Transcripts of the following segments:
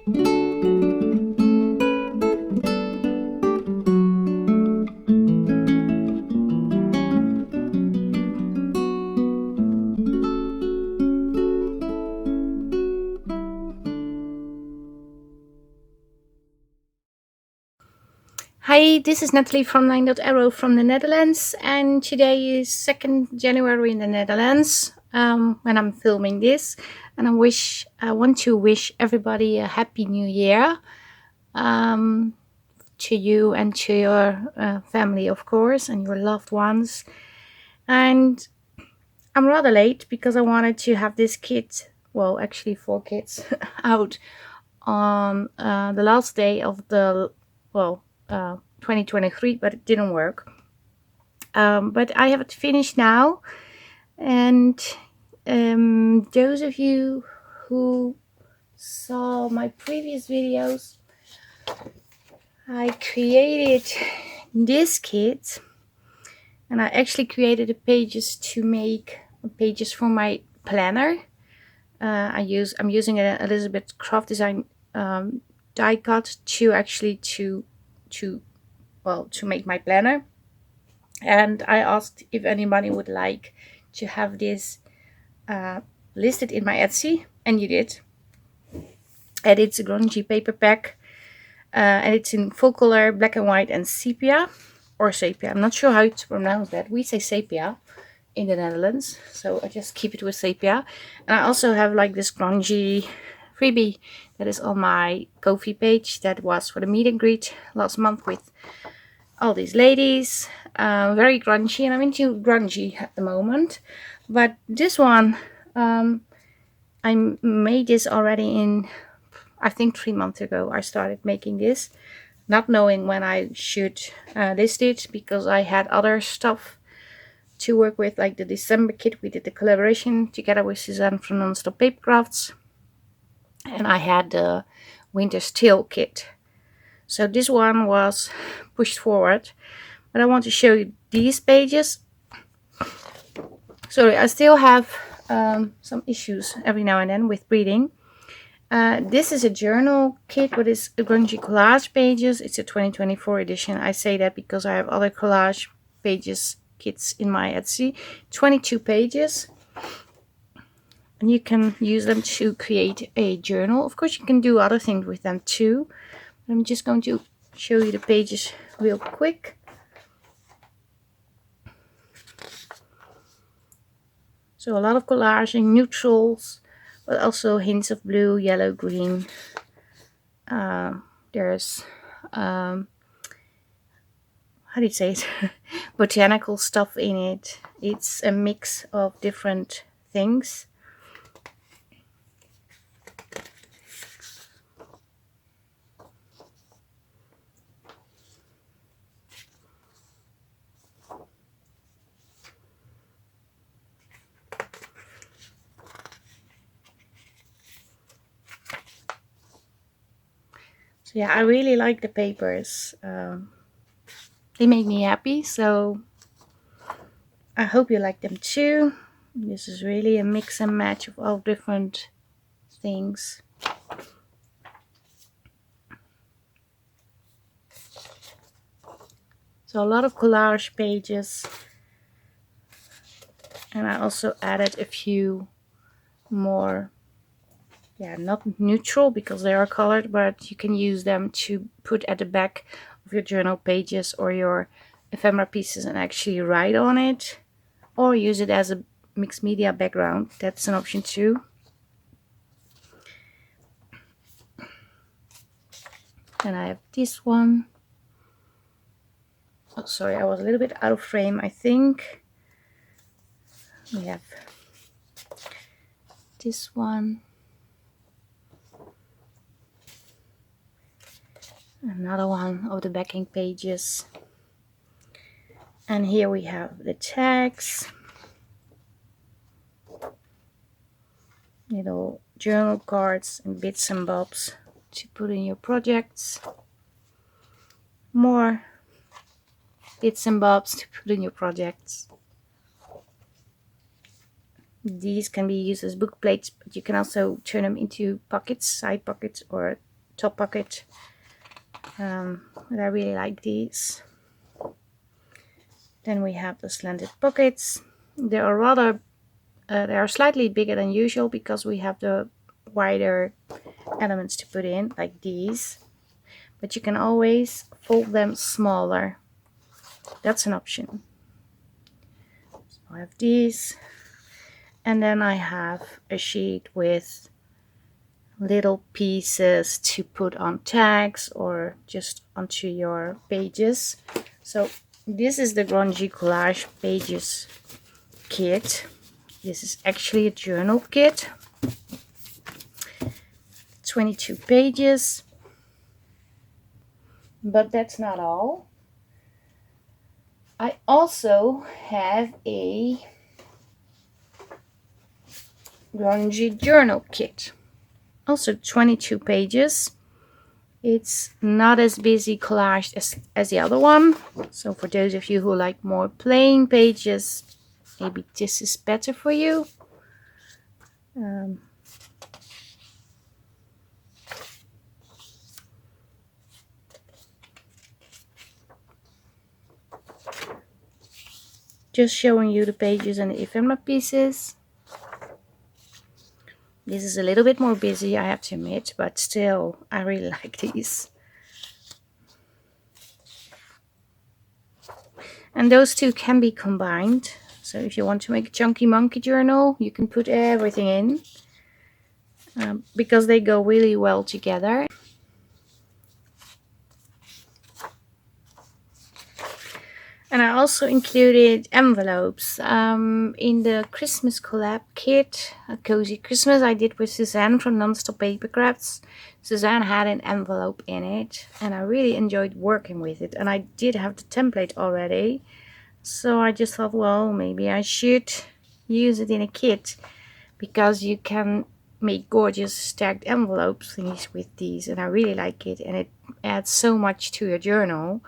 Hi, this is Nathalie from LineDotArrow from the Netherlands, and today is 2nd January in the Netherlands when I'm filming this. And I want to wish everybody a happy new year, to you and to your family, of course, and your loved ones. And I'm rather late because I wanted to have this kit, well, actually 4 kits, out on the last day of the, 2023, but it didn't work. But I have it finished now, and those of you who saw my previous videos, I created this kit, and I actually created the pages to make pages for my planner. I'm using a Elizabeth Craft Design die cut to make my planner. And I asked if anybody would like to have this listed in my Etsy, and you did. And it's a grungy paper pack, and it's in full color, black and white, and sepia, or sepia. I'm not sure how to pronounce that. We say sepia in the Netherlands, so I just keep it with sepia. And I also have like this grungy freebie that is on my Ko-fi page. That was for the meet and greet last month with all these ladies. Very grungy, and I'm into grungy at the moment. But this one, I made this already in, I think 3 months ago. I started making this, not knowing when I should list it, because I had other stuff to work with, like the December kit. We did the collaboration together with Suzanne from Non-Stop Papercrafts, and I had the Winter Steel kit. So this one was pushed forward, but I want to show you these pages. Sorry, I still have some issues every now and then with breathing. This is a journal kit, but it's a Grungy collage pages. It's a 2024 edition. I say that because I have other collage pages kits in my Etsy. 22 pages. And you can use them to create a journal. Of course, you can do other things with them too. I'm just going to show you the pages real quick. So a lot of collage and neutrals, but also hints of blue, yellow, green. There's, how do you say it? Botanical stuff in it. It's a mix of different things. So yeah, I really like the papers. They make me happy, so I hope you like them too. This is really a mix and match of all different things. So a lot of collage pages, and I also added a few more, not neutral because they are colored, but you can use them to put at the back of your journal pages or your ephemera pieces and actually write on it, or use it as a mixed media background. That's an option too. And I have this one. Oh, sorry, I was a little bit out of frame, I think. We have this one. Another one of the backing pages. And here we have the tags. Little journal cards and bits and bobs to put in your projects. More bits and bobs to put in your projects. These can be used as book plates, but you can also turn them into pockets, side pockets, or top pocket. But I really like these. Then we have the slanted pockets. They are rather, they are slightly bigger than usual because we have the wider elements to put in, like these. But you can always fold them smaller. That's an option. So I have these. And then I have a sheet with little pieces to put on tags or just onto your pages. So this is the Grunge Collage Pages kit. This is actually a journal kit. 22 pages. But that's not all. I also have a Grunge Journal Kit. Also 22 pages. It's not as busy collaged as the other one. So for those of you who like more plain pages, maybe this is better for you. Just showing you the pages and the ephemera pieces. This is a little bit more busy, I have to admit, but still, I really like these. And those two can be combined. So if you want to make a chunky monkey journal, you can put everything in. Because they go really well together. And I also included envelopes in the Christmas collab kit, a cozy Christmas I did with Suzanne from Nonstop Papercrafts. Suzanne had an envelope in it and I really enjoyed working with it, and I did have the template already, so I just thought, well, maybe I should use it in a kit, because you can make gorgeous stacked envelopes thingies with these, and I really like it, and it adds so much to your journal.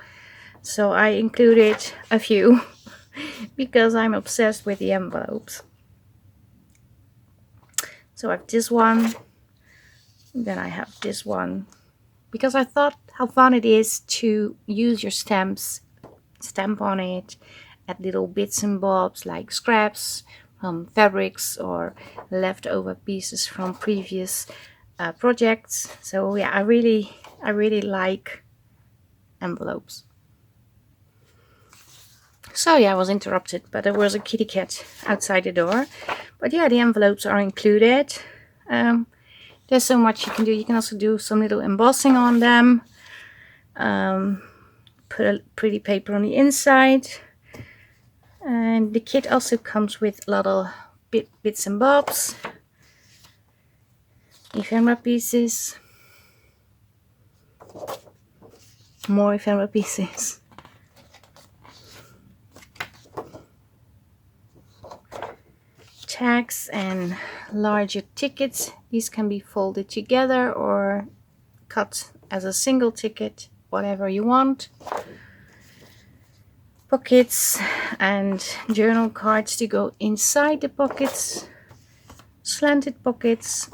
So I included a few because I'm obsessed with the envelopes. So I have this one, then I have this one, because I thought how fun it is to use your stamps, stamp on it, add little bits and bobs like scraps from fabrics or leftover pieces from previous projects. So yeah, I really like envelopes. So yeah, I was interrupted, but there was a kitty cat outside the door. But yeah, the envelopes are included. There's so much you can do. You can also do some little embossing on them. Put a pretty paper on the inside. And the kit also comes with a lot of bits and bobs. Ephemera pieces. More ephemera pieces. Tags and larger tickets. These can be folded together or cut as a single ticket, whatever you want. Pockets and journal cards to go inside the pockets. Slanted pockets.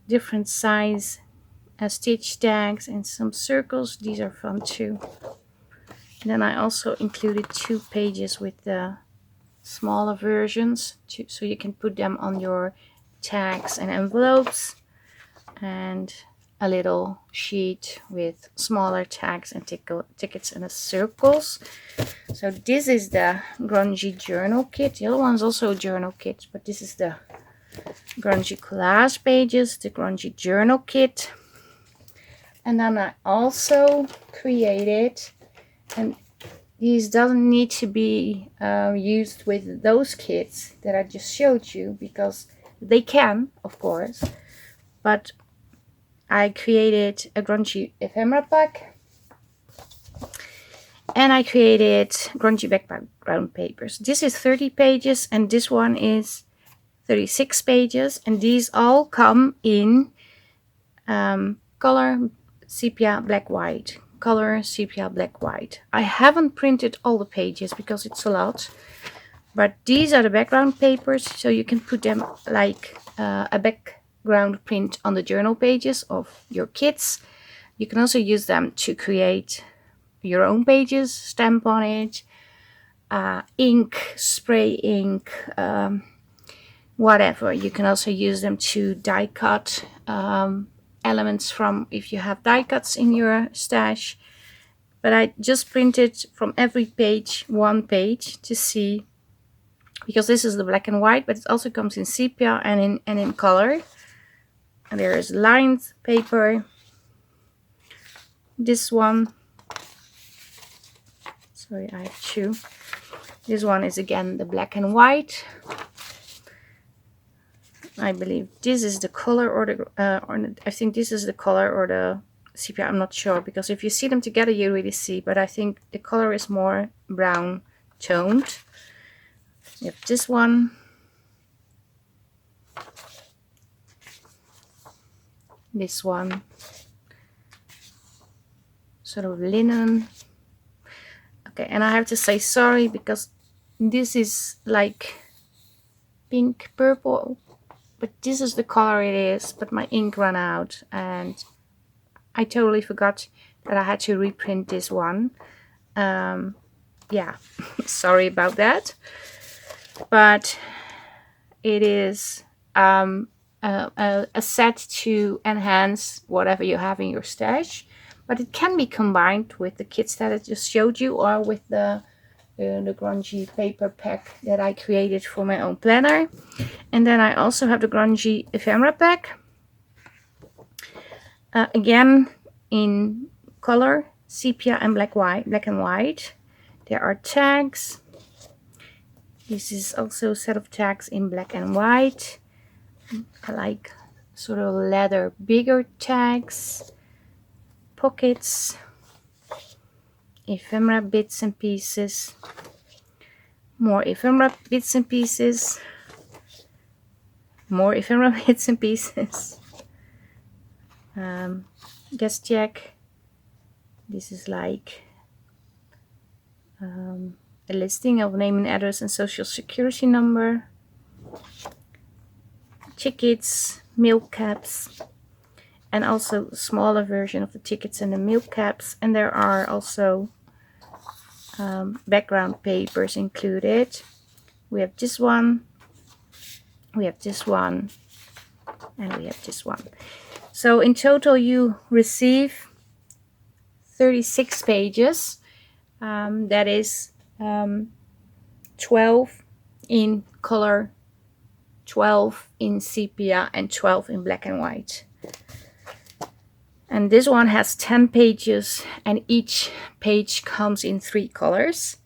Different size stitch tags and some circles. These are fun too. Then I also included 2 pages with the smaller versions, so you can put them on your tags and envelopes, and a little sheet with smaller tags and tickets and the circles. So this is the Grunge Journal Kit. The other one's also a journal kit, but this is the Grunge Collage Pages, the Grunge Journal Kit. And then I also created, and these doesn't need to be used with those kits that I just showed you, because they can, of course, but I created a Grunge ephemera pack, and I created Grunge background papers. This is 30 pages and this one is 36 pages, and these all come in color, sepia, black, white. Color, sepia, black, white. I haven't printed all the pages because it's a lot, But these are the background papers, so you can put them like a background print on the journal pages of your kits. You can also use them to create your own pages, stamp on it, ink, spray ink, whatever. You can also use them to die cut elements from if you have die cuts in your stash. But I just printed from every page one page to see, because this is the black and white, but it also comes in sepia and in color. And there is lined paper. This one, sorry, I have two. This one is again the black and white. I believe this is the color or the I think this is the color or the sepia. I'm not sure, because if you see them together you really see, but I think the color is more brown toned. You have this one, this one, sort of linen. Okay, and I have to say sorry because this is like pink purple, but this is the color it is, but my ink ran out and I totally forgot that I had to reprint this one. Yeah, sorry about that. But it is a set to enhance whatever you have in your stash. But it can be combined with the kits that I just showed you, or with the Grungy paper pack that I created for my own planner. And then I also have the Grungy Ephemera pack. Again, in color, sepia and black and white. There are tags. This is also a set of tags in black and white. I like sort of leather, bigger tags. Pockets. Ephemera bits and pieces. More ephemera bits and pieces. More ephemera bits and pieces. Guest check. This is like a listing of name and address and social security number. Tickets, milk caps, and also a smaller version of the tickets and the milk caps. And there are also background papers included. We have this one, we have this one, and we have this one. So in total you receive 36 pages. That is 12 in color, 12 in sepia, and 12 in black and white. And this one has 10 pages, and each page comes in 3 colors.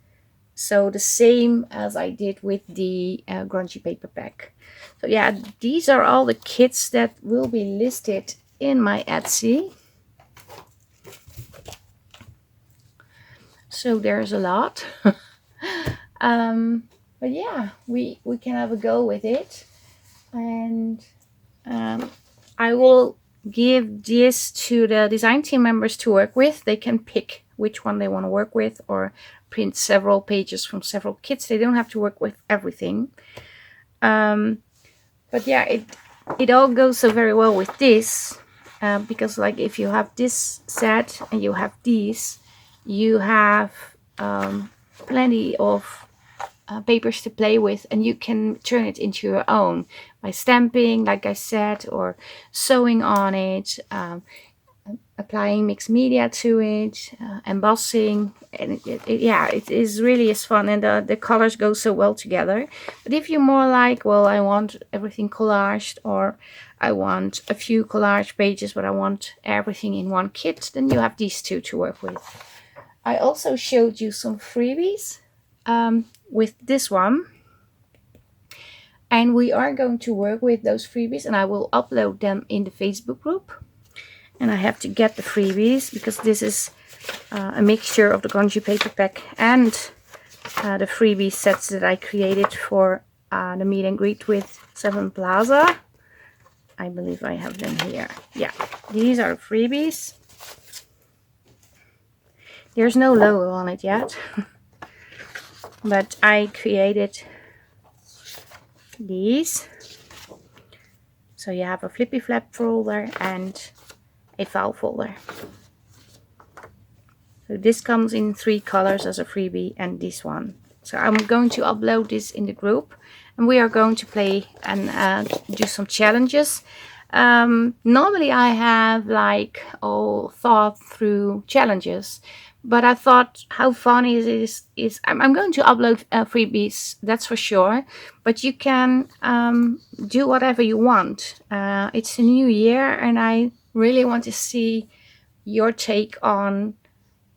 So the same as I did with the Grungy paper pack. So yeah, these are all the kits that will be listed in my Etsy. So there's a lot. But yeah, we can have a go with it. And I will give this to the design team members to work with. They can pick which one they want to work with, or print several pages from several kits. They don't have to work with everything. But yeah, it all goes so very well with this, because like if you have this set and you have these, you have plenty of papers to play with, and you can turn it into your own by stamping, like I said, or sewing on it, applying mixed media to it, embossing, and it is really is fun, and the colors go so well together. But if you're more like, well, I want everything collaged, or I want a few collage pages but I want everything in one kit, then you have these two to work with. I also showed you some freebies with this one, and we are going to work with those freebies, and I will upload them in the Facebook group. And I have to get the freebies because this is a mixture of the Grungy paper pack and the freebie sets that I created for the meet and greet with 7 Plaza. I believe I have them here. Yeah, these are freebies. There's no logo on it yet. But I created these. So you have a flippy flap folder and a file folder. So this comes in 3 colors as a freebie, and this one. So I'm going to upload this in the group, and we are going to play and do some challenges. Normally I have like all thought through challenges, but I thought how funny it is I'm going to upload freebies, that's for sure, but you can do whatever you want. It's a new year, and I really want to see your take on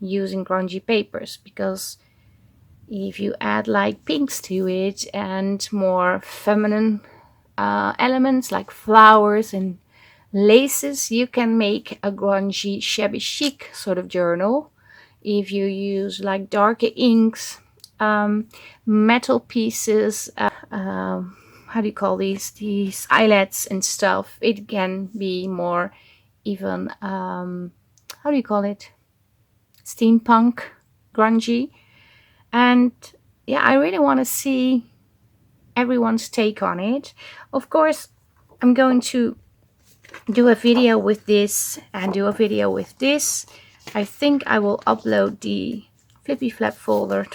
using grungy papers, because if you add like pinks to it and more feminine elements like flowers and laces, you can make a grungy shabby chic sort of journal. If you use like darker inks, metal pieces, how do you call these eyelets and stuff, it can be more even how do you call it, steampunk grungy. And yeah, I really want to see everyone's take on it. Of course, I'm going to do a video with this and do a video with this. I think I will upload the flippy flap folder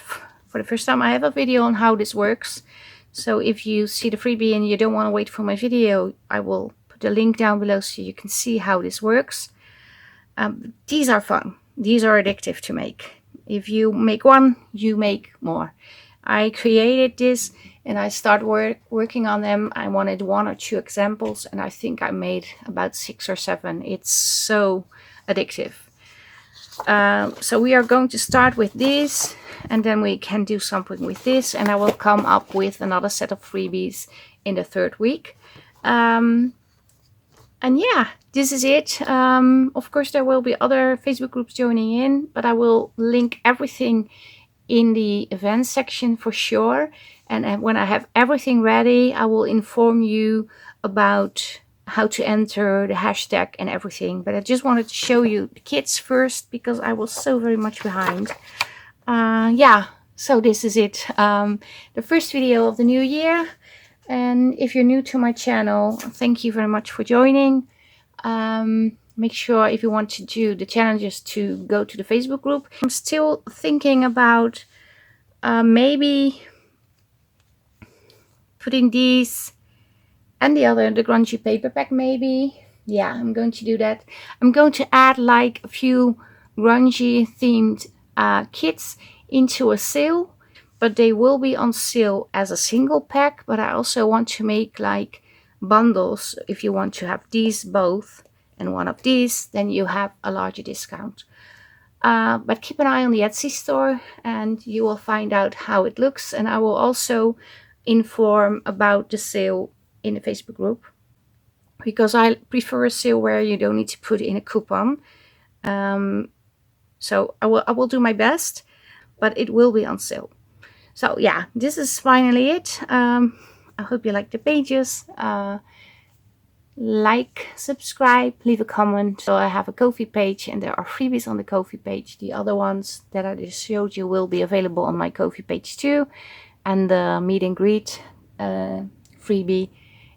for the first time. I have a video on how this works, so if you see the freebie and you don't want to wait for my video, I will put the link down below so you can see how this works. These are fun. These are addictive to make. If you make one, you make more. I created this and I started working on them. I wanted 1 or 2 examples, and I think I made about 6 or 7. It's so addictive. So we are going to start with this, and then we can do something with this, and I will come up with another set of freebies in the 3rd week. And yeah, this is it. Of course, there will be other Facebook groups joining in, but I will link everything in the events section for sure. And when I have everything ready, I will inform you about how to enter the hashtag and everything. But I just wanted to show you the kits first, because I was so very much behind. Yeah, so this is it. The first video of the new year. And if you're new to my channel, thank you very much for joining. Make sure, if you want to do the challenges, to go to the Facebook group. I'm still thinking about maybe putting these and the grungy paper pack maybe. Yeah, I'm going to do that. I'm going to add like a few grungy themed kits into a sale, but they will be on sale as a single pack. But I also want to make like bundles. If you want to have these both and one of these, then you have a larger discount. But keep an eye on the Etsy store and you will find out how it looks. And I will also inform about the sale in the Facebook group, because I prefer a sale where you don't need to put in a coupon. So I will do my best, but it will be on sale. So yeah, this is finally it. I hope you like the pages. Like, subscribe, leave a comment. So I have a Ko-fi page and there are freebies on the Ko-fi page. The other ones that I just showed you will be available on my Ko-fi page too. And the meet and greet freebie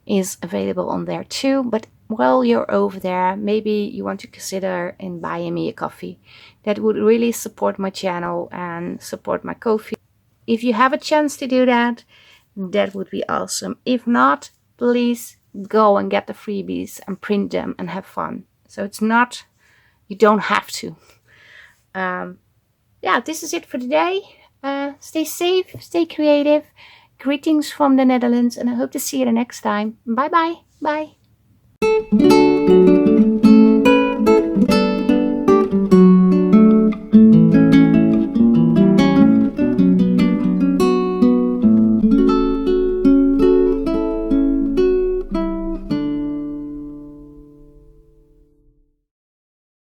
is available on there too. But while you're over there, maybe you want to consider in buying me a coffee. That would really support my channel and support my Ko-fi. If you have a chance to do that, that would be awesome. If not, please go and get the freebies and print them and have fun. So it's not, you don't have to. Yeah, this is it for today. Stay safe, stay creative. Greetings from the Netherlands, and I hope to see you the next time. Bye bye. Bye.